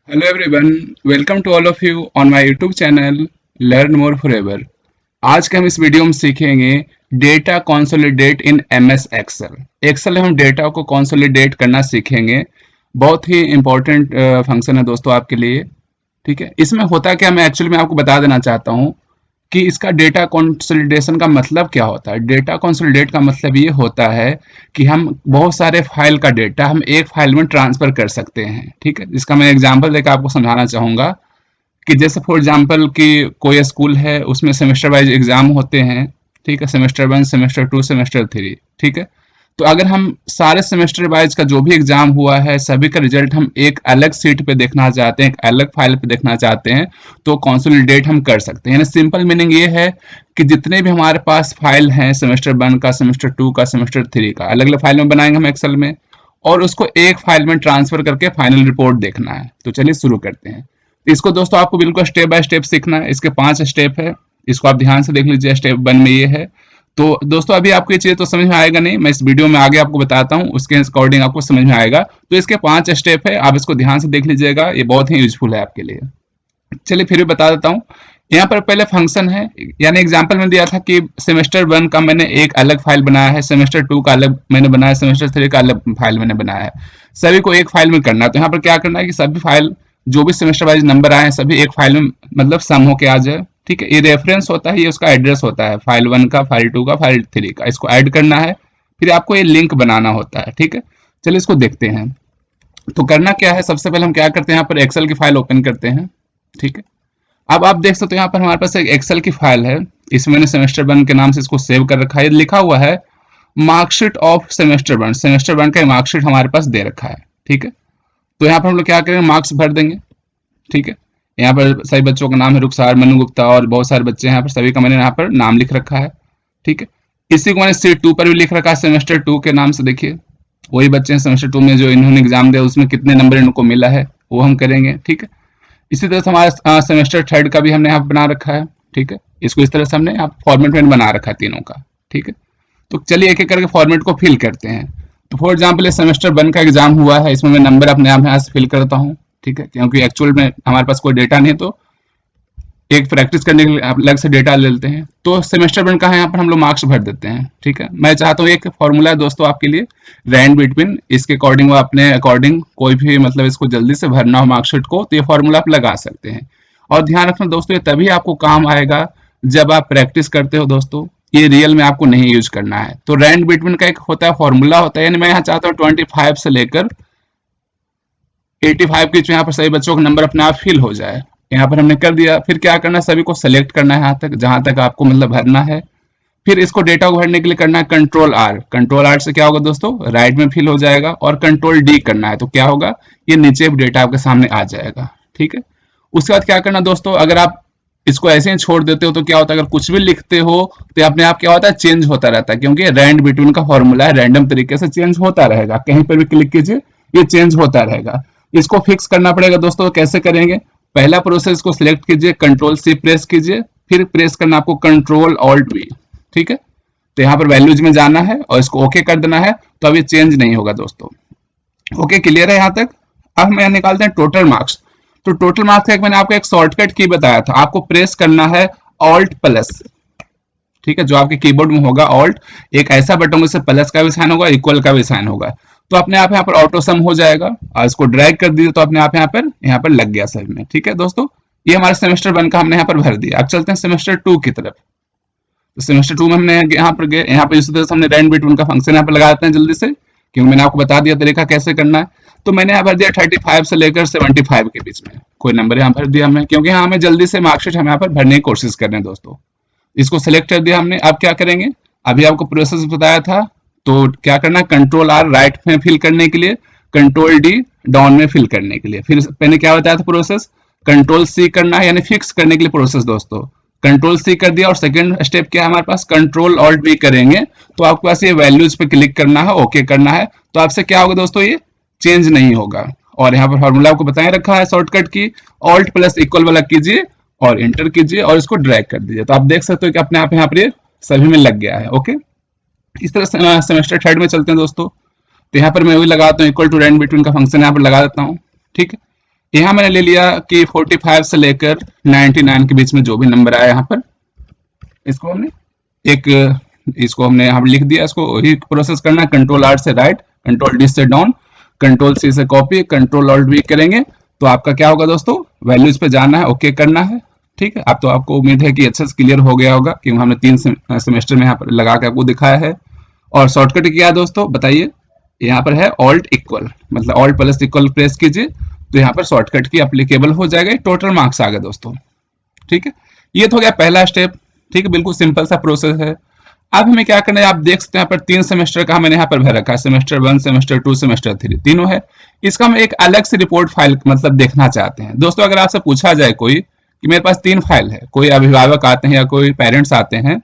Hello everyone, welcome to all of you on my YouTube channel Learn More Forever। आज के हम इस video में सीखेंगे डेटा कंसोलिडेट इन MS एक्सेल। एक्सेल में हम डेटा को कंसोलिडेट करना सीखेंगे। बहुत ही इंपॉर्टेंट फंक्शन है दोस्तों आपके लिए। ठीक है, इसमें होता क्या, मैं एक्चुअली में आपको बता देना चाहता हूँ कि इसका डेटा कंसोलिडेशन का मतलब क्या होता है। डेटा कंसोलिडेट का मतलब ये होता है कि हम बहुत सारे फाइल का डेटा हम एक फाइल में ट्रांसफर कर सकते हैं। ठीक है, इसका मैं एग्जांपल देकर आपको समझाना चाहूंगा कि जैसे फॉर एग्जांपल कि कोई स्कूल है, उसमें सेमेस्टर वाइज एग्जाम होते हैं। ठीक है, सेमेस्टर 1, सेमेस्टर 2, सेमेस्टर 3। ठीक है, तो अगर हम सारे सेमेस्टर वाइज का जो भी एग्जाम हुआ है सभी का रिजल्ट हम एक अलग सीट पे देखना चाहते हैं, एक अलग फाइल पे देखना चाहते हैं, तो कंसोलिडेट हम कर सकते हैं। यानी सिंपल मीनिंग ये है कि जितने भी हमारे पास फाइल हैं सेमेस्टर 1 का, सेमेस्टर 2 का, सेमेस्टर 3 का, अलग अलग फाइल में बनाएंगे हम एक्सेल में और उसको एक फाइल में ट्रांसफर करके फाइनल रिपोर्ट देखना है। तो चलिए शुरू करते हैं। इसको दोस्तों आपको बिल्कुल स्टेप बाय स्टेप सीखना है। इसके 5 स्टेप है, इसको आप ध्यान से देख लीजिए। स्टेप 1 में ये है। तो दोस्तों अभी आपको ये चीज तो समझ में आएगा नहीं, मैं इस वीडियो में आगे आपको बताता हूँ, उसके अकॉर्डिंग आपको समझ में आएगा। तो इसके 5 स्टेप है, आप इसको ध्यान से देख लीजिएगा, ये बहुत ही यूजफुल है आपके लिए। चलिए फिर भी बता देता हूँ। यहाँ पर पहले फंक्शन है, यानी एग्जांपल में दिया था कि सेमेस्टर 1 का मैंने एक अलग फाइल बनाया है, सेमेस्टर 2 का अलग मैंने बनाया, सेमेस्टर 3 का अलग फाइल मैंने बनाया है। सभी को एक फाइल में करना है। तो यहाँ पर क्या करना है कि सभी फाइल जो भी सेमेस्टर वाइज नंबर आए हैं सभी एक फाइल में मतलब सम होके आ जाए। ठीक है, ये रेफरेंस होता है, ये उसका एड्रेस होता है, फाइल 1 का, फाइल 2 का, फाइल 3 का। इसको ऐड करना है, फिर आपको ये लिंक बनाना होता है। ठीक है, चलिए इसको देखते हैं। तो करना क्या है, सबसे पहले हम क्या करते हैं, यहाँ पर एक्सेल की फाइल ओपन करते हैं। ठीक है, अब आप देख सकते हो यहाँ पर हमारे पास एक एक्सेल की फाइल है। इसमें मैंने सेमेस्टर 1 के नाम से इसको सेव कर रखा है। लिखा हुआ है मार्कशीट ऑफ सेमेस्टर 1। सेमेस्टर 1 का मार्कशीट हमारे पास दे रखा है। ठीक है, तो यहाँ पर हम लोग क्या करेंगे, मार्क्स भर देंगे। ठीक है, यहाँ पर सभी बच्चों का नाम है, रुखसार, मनु गुप्ता और बहुत सारे बच्चे हैं यहाँ पर, सभी का मैंने यहाँ पर नाम लिख रखा है। ठीक है, इसी को मैंने सीट 2 पर भी लिख रखा है, सेमेस्टर 2 के नाम से। देखिए वही बच्चे हैं सेमेस्टर 2 में जो इन्होंने एग्जाम दिया, उसमें कितने नंबर इनको मिला है वो हम करेंगे। ठीक है, इसी तरह से हमारा सेमेस्टर 3 का भी हमने यहाँ बना रखा है। ठीक है, इसको इस तरह से हमने यहाँ फॉर्मेट में बना रखा है तीनों का। ठीक है, तो चलिए एक एक करके फॉर्मेट को फिल करते हैं। तो फॉर एग्जाम्पल सेमेस्टर 1 का एग्जाम हुआ है, इसमें मैं नंबर अपने आप यहाँ से फिल करता हूँ। ठीक है, क्योंकि एक्चुअल में हमारे पास कोई डेटा नहीं है, तो एक प्रैक्टिस करने के लिए अलग से डेटा ले लेते हैं। तो सेमेस्टर 1 का है, यहाँ पर हम लोग मार्क्स भर देते हैं। ठीक है, मैं चाहता हूँ एक फॉर्मूला है दोस्तों आपके लिए, रैंड बिटवीन, इसके अकॉर्डिंग वो अपने अकॉर्डिंग कोई भी मतलब इसको जल्दी से भरना हो मार्कशीट को, तो ये फॉर्मूला आप लगा सकते हैं। और ध्यान रखना दोस्तों, ये तभी आपको काम आएगा जब आप प्रैक्टिस करते हो दोस्तों, ये रियल में आपको नहीं यूज करना है। तो रैंड बिटवीन का एक होता है फॉर्मूला होता है, यानी मैं यहाँ चाहता हूँ 25 से लेकर 85 के बीच में यहाँ पर सभी बच्चों का नंबर अपने आप फिल हो जाए। यहाँ पर हमने कर दिया। फिर क्या करना है, सभी को सेलेक्ट करना है यहाँ तक जहां तक आपको मतलब भरना है। फिर इसको डेटा को भरने के लिए करना है कंट्रोल आर। कंट्रोल आर से क्या होगा दोस्तों, राइट में फिल हो जाएगा। और कंट्रोल डी करना है तो क्या होगा, ये नीचे डेटा आपके सामने आ जाएगा। ठीक है, उसके बाद क्या करना दोस्तों, अगर आप इसको ऐसे ही छोड़ देते हो तो क्या होता है, अगर कुछ भी लिखते हो तो अपने आप क्या होता है, चेंज होता रहता है, क्योंकि रैंड बिटवीन का फॉर्मूला है, रैंडम तरीके से चेंज होता रहेगा। कहीं पर भी क्लिक कीजिए ये चेंज होता रहेगा। इसको फिक्स करना पड़ेगा दोस्तों। कैसे करेंगे, पहला प्रोसेस को सिलेक्ट कीजिए, कंट्रोल सी प्रेस कीजिए, फिर प्रेस करना आपको कंट्रोल ऑल्ट वी। ठीक है, तो यहाँ पर वैल्यूज में जाना है और इसको ओके कर देना है, तो अब ये चेंज नहीं होगा दोस्तों। ओके, क्लियर है यहाँ तक। अब हम यहाँ निकालते हैं टोटल मार्क्स। तो टोटल मार्क्स का मैंने आपको एक शॉर्टकट की बताया था, आपको प्रेस करना है ऑल्ट प्लस। ठीक है, जो आपके कीबोर्ड में होगा ऑल्ट, एक ऐसा बटन जिससे प्लस का भी साइन होगा, इक्वल का भी साइन होगा, तो अपने आप यहाँ पर ऑटो सम हो जाएगा। और इसको ड्रैग कर दीजिए तो अपने आप यहाँ पर लग गया सही में। ठीक है दोस्तों, ये हमारे सेमेस्टर 1 का हमने यहाँ पर भर दिया। अब चलते हैं सेमेस्टर 2 की तरफ। तो सेमेस्टर 2 में हमने यहाँ पर गए, यहाँ पर इसी तरह से हमने रैंड बिटवीन का फंक्शन यहाँ पर लगा देते हैं जल्दी से, क्योंकि मैंने आपको बता दिया तरीका कैसे करना है। तो मैंने यहाँ भर दिया 35 से लेकर 75 के बीच में कोई नंबर यहाँ भर दिया हमने, क्योंकि यहाँ हमें जल्दी से मार्कशीट हम यहाँ पर भरने की कोशिश कर रहे हैं दोस्तों। इसको सिलेक्ट कर दिया हमने। अब क्या करेंगे, अभी आपको प्रोसेस बताया था, तो क्या करना है, कंट्रोल आर राइट में फिल करने के लिए, कंट्रोल डी डाउन में फिल करने के लिए। फिर मैंने क्या बताया था प्रोसेस, कंट्रोल सी करना है, यानी फिक्स करने के लिए प्रोसेस दोस्तों। कंट्रोल सी कर दिया और सेकंड स्टेप क्या है हमारे पास, कंट्रोल ऑल्ट वी करेंगे, तो आपके पास ये वैल्यूज पे क्लिक करना है, ओके करना है, तो आपसे क्या होगा दोस्तों, ये चेंज नहीं होगा। और यहाँ पर फॉर्मूला आपको बताए रखा है शॉर्टकट की, ऑल्ट प्लस इक्वल वाला कीजिए और इंटर कीजिए और इसको ड्रैग कर दीजिए, तो आप देख सकते हो कि अपने आप यहाँ पर ये सभी में लग गया है। ओके, इस तरह से सेमेस्टर 3 में चलते हैं दोस्तों। तो यहाँ पर मैं वही लगाता हूँ, इक्वल टू रैंड बिटवीन का फंक्शन यहाँ पर लगा देता हूँ। ठीक है, यहाँ मैंने ले लिया कि 45 से लेकर 99 के बीच में जो भी नंबर आया यहाँ पर, इसको हमने इसको हमने यहाँ लिख दिया। इसको वही प्रोसेस करना, कंट्रोल आर से राइट, कंट्रोल डी से डाउन, कंट्रोल सी से कॉपी, कंट्रोल ऑल्ट वी करेंगे तो आपका क्या होगा दोस्तों, वैल्यूज पे जाना है, ओके करना है। ठीक है, अब तो आपको उम्मीद है कि अच्छे से क्लियर हो गया होगा कि हमने 3 सेमेस्टर में यहाँ पर लगा के आपको दिखाया है। और शॉर्टकट क्या है दोस्तों बताइए, यहाँ पर है ऑल्ट इक्वल, मतलब ऑल्ट प्लस इक्वल प्रेस कीजिए तो यहाँ पर शॉर्टकट की अप्लीकेबल हो जाएगा, टोटल मार्क्स आ गए दोस्तों। ठीक है, ये तो हो गया पहला स्टेप। ठीक है, बिल्कुल सिंपल सा प्रोसेस है। अब हमें क्या करना है, आप देख सकते हैं यहाँ पर 3 सेमेस्टर का मैंने यहाँ पर भर रखा है, सेमेस्टर 1, सेमेस्टर 2, सेमेस्टर 3, तीनों है। इसका हम एक अलग से रिपोर्ट फाइल मतलब देखना चाहते हैं दोस्तों। अगर आपसे पूछा जाए कोई कि मेरे पास 3 फाइल है, कोई अभिभावक आते हैं या कोई पेरेंट्स आते हैं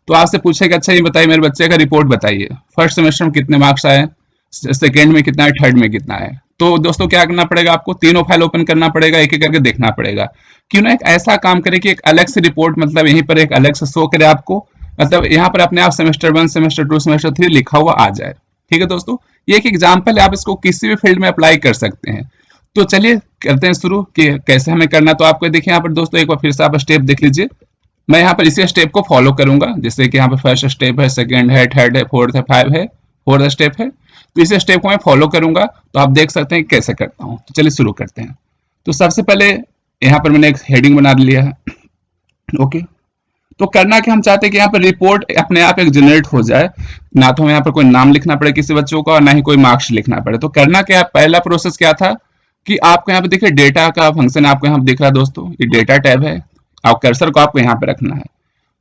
तो आपसे पूछेगा अच्छा ये बताइए मेरे बच्चे का रिपोर्ट बताइए, फर्स्ट सेमेस्टर में कितने मार्क्स आए, सेकेंड में कितना है, थर्ड में कितना है। तो दोस्तों क्या करना पड़ेगा, आपको तीनों फाइल ओपन करना पड़ेगा, एक एक करके देखना पड़ेगा। क्यों ना एक ऐसा काम करे कि एक अलग से रिपोर्ट मतलब यहीं पर एक अलग से शो करे आपको, मतलब यहाँ पर अपने आप सेमेस्टर 1, सेमेस्टर 2, सेमेस्टर 3 लिखा हुआ आ जाए। ठीक है दोस्तों, ये एक एग्जाम्पल है, आप इसको किसी भी फील्ड में अप्लाई कर सकते हैं। तो चलिए करते हैं शुरू कि कैसे हमें करना। तो आपको देखिए यहाँ पर दोस्तों एक बार फिर से आप स्टेप देख लीजिए। मैं यहाँ पर इसी स्टेप को फॉलो करूंगा, जैसे कि यहाँ पर फर्स्ट स्टेप है, सेकेंड है, थर्ड है, फोर्थ है, 5 है, फोर्थ स्टेप है। तो इस स्टेप को मैं फॉलो करूंगा तो आप देख सकते हैं कैसे करता हूँ। तो चलिए शुरू करते हैं। तो सबसे पहले यहाँ पर मैंने एक हेडिंग बना लिया है। ओके, तो करना कि हम चाहते हैं कि यहाँ पर रिपोर्ट अपने आप एक जनरेट हो जाए, ना तो हमें यहाँ पर कोई नाम लिखना पड़े किसी बच्चों का और ना ही कोई मार्क्स लिखना पड़े। तो करना क्या, पहला प्रोसेस क्या था कि आपको यहाँ पे देखिए डेटा का फंक्शन आपको यहाँ दिख रहा है दोस्तों, ये डेटा टैब है, आप कर्सर को आपको यहाँ पे रखना है।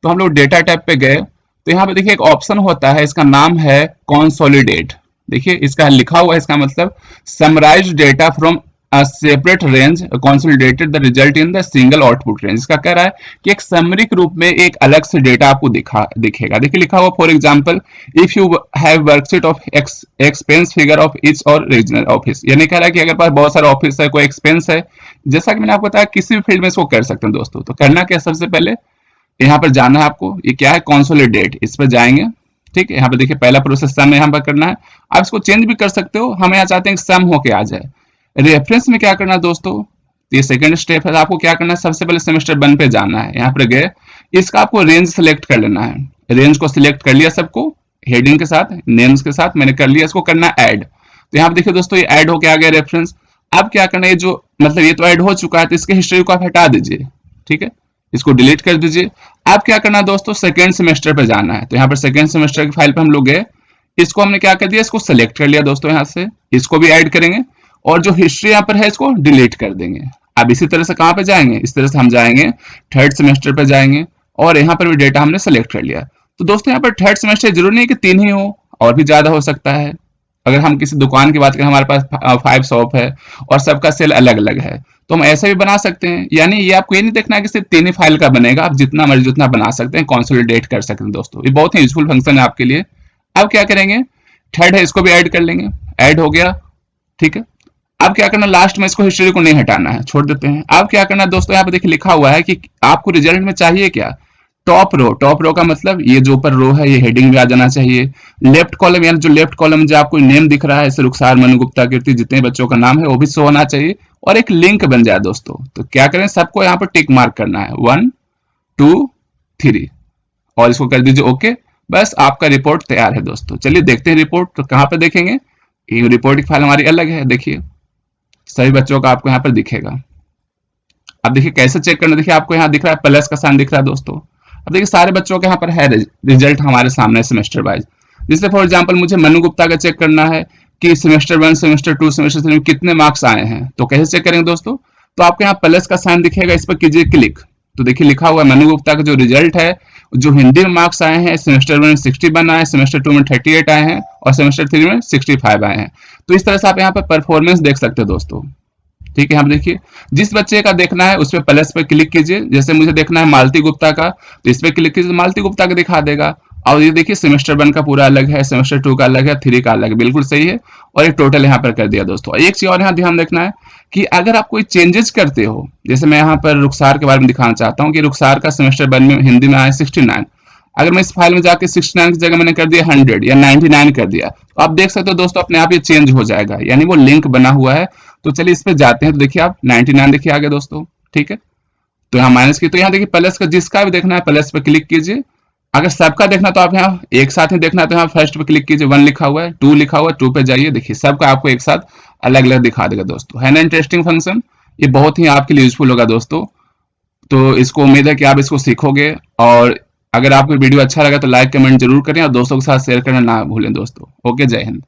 तो हम लोग डेटा टैब पे गए तो यहाँ पे देखिए एक ऑप्शन होता है, इसका नाम है कंसोलिडेट। देखिए इसका लिखा हुआ है, इसका मतलब summarise data from a separate range consolidated the result in the single output range। इसका कह रहा है कि एक समरिक रूप में एक अलग से डेटा आपको दिखेगा। देखिए लिखा हुआ for example if you have worksheet of expense figure of each और रीजनल ऑफिस, यानी कह रहा है कि अगर पास बहुत सारे ऑफिस है, कोई एक्सपेंस है, जैसा कि मैंने आपको बताया किसी भी फील्ड में इसको कर सकते हैं दोस्तों। तो करना क्या, सबसे पहले यहाँ पर जाना है आपको, ये क्या है कंसोलिडेट, इस पर जाएंगे। ठीक है, यहाँ पे देखिए पहला प्रोसेस सम यहाँ पर करना है, आप इसको चेंज भी कर सकते हो, हम यहाँ चाहते हैं कि सम होके आ जाए। रेफरेंस में क्या करना है दोस्तों, ये सेकंड स्टेप है, आपको क्या करना है, सबसे पहले सेमेस्टर 1 पे जाना है, यहाँ पर गए, इसका आपको रेंज सेलेक्ट कर लेना है। रेंज को सिलेक्ट कर लिया सबको, हेडिंग के साथ, नेम्स के साथ मैंने कर लिया, इसको करना है ऐड। तो यहाँ पर देखिए दोस्तों ये ऐड होके आ गया रेफरेंस। अब क्या करना है, जो मतलब ये तो ऐड हो चुका है तो इसके हिस्ट्री को आप हटा दीजिए। ठीक है, इसको डिलीट कर दीजिए। अब क्या करना है दोस्तों, सेकेंड सेमेस्टर पे जाना है। तो यहाँ पर सेकेंड सेमेस्टर की फाइल पे हम लोग गए, इसको हमने क्या कर दिया, इसको सेलेक्ट कर लिया दोस्तों, यहाँ से इसको भी ऐड करेंगे और जो हिस्ट्री यहाँ पर है इसको डिलीट कर देंगे। अब इसी तरह से कहाँ पे जाएंगे, इस तरह से हम जाएंगे थर्ड सेमेस्टर पे जाएंगे और यहाँ पर भी डेटा हमने सेलेक्ट कर लिया। तो दोस्तों यहाँ पर थर्ड सेमेस्टर जरूरी नहीं कि 3 ही हो, और भी ज्यादा हो सकता है। अगर हम किसी दुकान की बात करें, हमारे पास 5 शॉप है और सबका सेल अलग अलग है, तो हम ऐसे भी बना सकते हैं। यानी ये आपको ये नहीं देखना है कि सिर्फ 3 ही फाइल का बनेगा, आप जितना मर्जी उतना बना सकते हैं, कंसोलिडेट कर सकते हैं दोस्तों। ये बहुत ही यूजफुल फंक्शन है आपके लिए। अब क्या करेंगे, थर्ड है इसको भी ऐड कर लेंगे, ऐड हो गया। ठीक है, अब क्या करना, लास्ट में इसको हिस्ट्री को नहीं हटाना है, छोड़ देते हैं। अब क्या करना दोस्तों, यहाँ पे देखिए लिखा हुआ है कि आपको रिजल्ट में चाहिए क्या, टॉप रो। टॉप रो का मतलब ये जो ऊपर रो है ये हेडिंग में आ जाना चाहिए। लेफ्ट कॉलम यानी जो लेफ्ट कॉलम जो आपको नेम दिख रहा है, जैसे रुखसार, मनु, गुप्ता, कीर्ति, जितने बच्चों का नाम है वो भी शो होना चाहिए और एक लिंक बन जाए दोस्तों। तो क्या करें, सबको यहाँ पर टिक मार्क करना है 1 2 3 और इसको कर दीजिए ओके। बस आपका रिपोर्ट तैयार है दोस्तों। चलिए देखते हैं रिपोर्ट। तो कहाँ पे देखेंगे, ये रिपोर्ट की फाइल हमारी अलग है, देखिए सभी बच्चों का आपको यहाँ पर दिखेगा। अब देखिए कैसे चेक करना, देखिए आपको यहाँ दिख रहा है प्लस का साइन दिख रहा है दोस्तों। अब देखिए सारे बच्चों के यहाँ पर है रिजल्ट हमारे सामने सेमेस्टर वाइज। जैसे फॉर एग्जांपल मुझे मनु गुप्ता का चेक करना है कि सेमेस्टर 1, सेमेस्टर 2, सेमेस्टर 3 में कितने मार्क्स आए हैं। तो कैसे चेक करेंगे दोस्तों, तो आपको यहाँ प्लस का साइन दिखेगा, इस पर कीजिए क्लिक। तो देखिए लिखा हुआ है मनु गुप्ता का जो रिजल्ट है, जो हिंदी में मार्क्स आए हैं, सेमेस्टर 1 में 61 आए, सेमेस्टर 2 में 38 आए हैं और सेमेस्टर 3 में 65 आए हैं। तो इस तरह से आप यहाँ पर परफॉर्मेंस देख सकते हो दोस्तों। ठीक है, हम देखिए जिस बच्चे का देखना है उस पर प्लस पे क्लिक कीजिए। जैसे मुझे देखना है मालती गुप्ता का, तो इस पे क्लिक कीजिए, मालती गुप्ता का दिखा देगा। और ये देखिए सेमेस्टर 1 का पूरा अलग है, सेमेस्टर 2 का अलग है, 3 का अलग है, बिल्कुल सही है। और एक टोटल यहाँ पर कर दिया दोस्तों। एक चीज और यहाँ ध्यान रखना है कि अगर आप कोई चेंजेस करते हो, जैसे मैं यहाँ पर रुखसार के बारे में दिखाना चाहता हूँ कि रुखसार का सेमेस्टर 1 में हिंदी में आया 69, अगर मैं इस फाइल में जाके 69 की जगह मैंने कर दिया 100 या 99 कर दिया, तो आप देख सकते हो दोस्तों अपने आप ये चेंज हो जाएगा, यानी वो लिंक बना हुआ है। तो चलिए इस पे जाते हैं। तो देखिए आप 99 देखिए आ गया दोस्तों, ठीक है। तो यहाँ माइनस की, तो यहाँ देखिए प्लस का, जिसका भी देखना है प्लस पे क्लिक कीजिए। अगर सबका देखना तो आप यहाँ एक साथ ही देखना है तो यहाँ फर्स्ट पे क्लिक कीजिए, 1 लिखा हुआ है, 2 लिखा हुआ है, 2 पे जाइए, देखिए सबका आपको एक साथ अलग अलग दिखा देगा दोस्तों। है ना इंटरेस्टिंग फंक्शन, ये बहुत ही आपके लिए यूजफुल होगा दोस्तों। तो इसको उम्मीद है कि आप इसको सीखोगे, और अगर आपको वीडियो अच्छा लगा तो लाइक कमेंट जरूर करें और दोस्तों के साथ शेयर करना ना भूलें दोस्तों। ओके, जय हिंद।